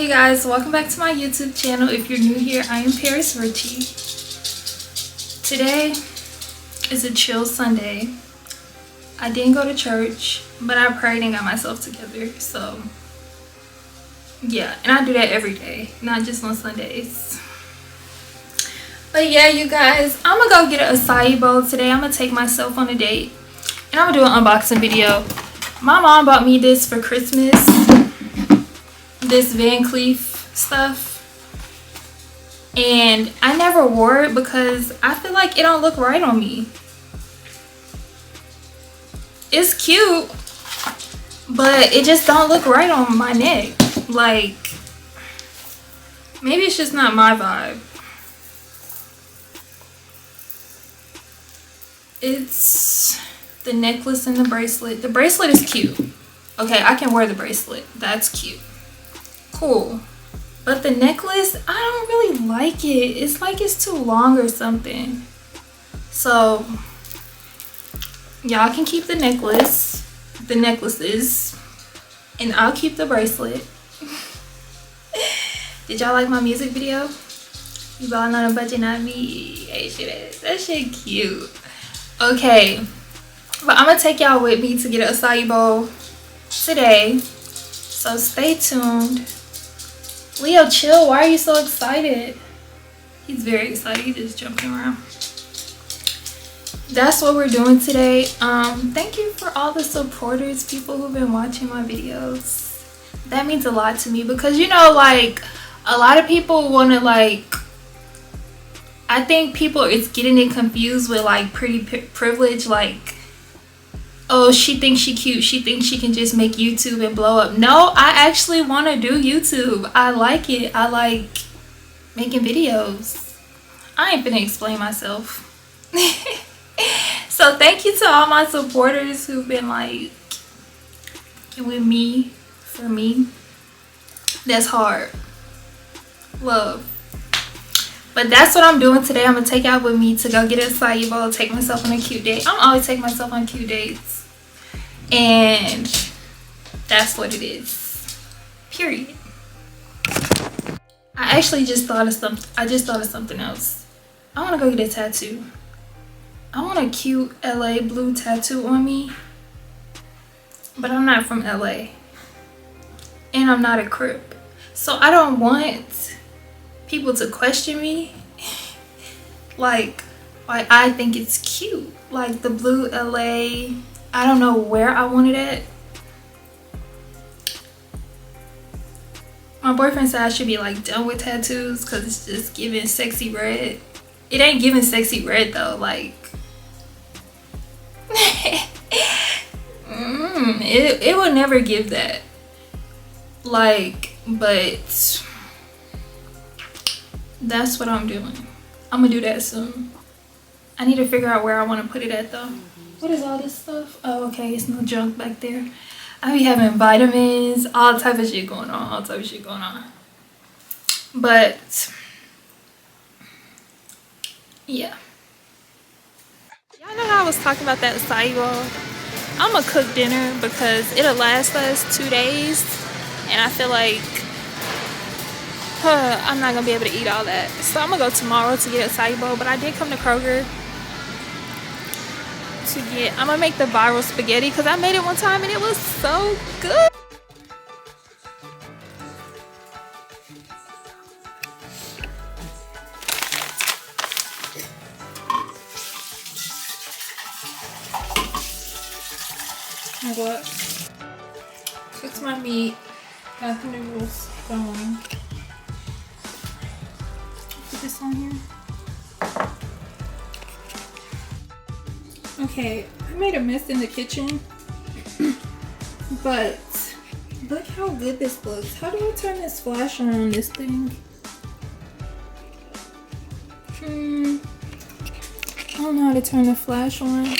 you guys, welcome back to my YouTube channel. If you're new here, I am Paris Richie. Today is a chill Sunday. I didn't go to church, but I prayed and got myself together. So yeah, and I do that every day, not just on Sundays. But yeah, you guys, I'm gonna go get an acai bowl today. I'm gonna take myself on a date and I'm gonna do an unboxing video. My mom bought me this for Christmas, this Van Cleef stuff, and I never wore it because I feel like it don't look right on me. It's cute, but it just don't look right on my neck. Like, maybe it's just not my vibe. It's the necklace and the bracelet. The bracelet is cute. Okay, I can wear the bracelet. That's cute. Cool. But the necklace, I don't really like it. It's like it's too long or something. So y'all can keep the necklace, the necklaces, and I'll keep the bracelet. Did y'all like my music video? You ballin' on a budget, not me. Hey, shit, that shit cute. Okay, but I'm gonna take y'all with me to get an acai bowl today, so stay tuned. Leo, chill. Why are you so excited? He's very excited. He's just jumping around. That's what we're doing today. Thank you for all the supporters, people who've been watching my videos. That means a lot to me because, you know, like, a lot of people want to, like, I think people is getting it confused with like pretty privilege. Like, oh, she thinks she cute, she thinks she can just make YouTube and blow up. No, I actually want to do YouTube. I like it. I like making videos. I ain't finna explain myself. So thank you to all my supporters who've been like with me, for me. That's hard. Love. But that's what I'm doing today. I'm gonna take y'all with me to go get a acai bowl, take myself on a cute date. I'm always taking myself on cute dates, and that's what it is. Period. I actually just thought of something. I just thought of something else. I want to go get a tattoo. I want a cute LA blue tattoo on me, but I'm not from LA, and I'm not a Crip, so I don't want people to question me like why I think it's cute. Like the blue LA, I don't know where I want it at. My boyfriend said I should be like done with tattoos because it's just giving sexy red. It ain't giving sexy red though. Like it will never give that. Like, but that's what I'm doing. I'm gonna do that soon. I need to figure out where I want to put it at though. What is all this stuff? Oh, okay, it's no junk back there. I be having vitamins, all type of shit going on, all type of shit going on. But yeah. Y'all know how I was talking about that acai bowl? I'm gonna cook dinner because it'll last us 2 days, and I feel like I'm not gonna be able to eat all that. So I'm gonna go tomorrow to get a acai bowl, but I did come to Kroger to get, I'm gonna make the viral spaghetti because I made it one time and it was so good. What? Cooked my meat, got the noodles going. Put this on here. Okay, I made a mess in the kitchen, but look how good this looks. How do I turn this flash on this thing? I don't know how to turn the flash on.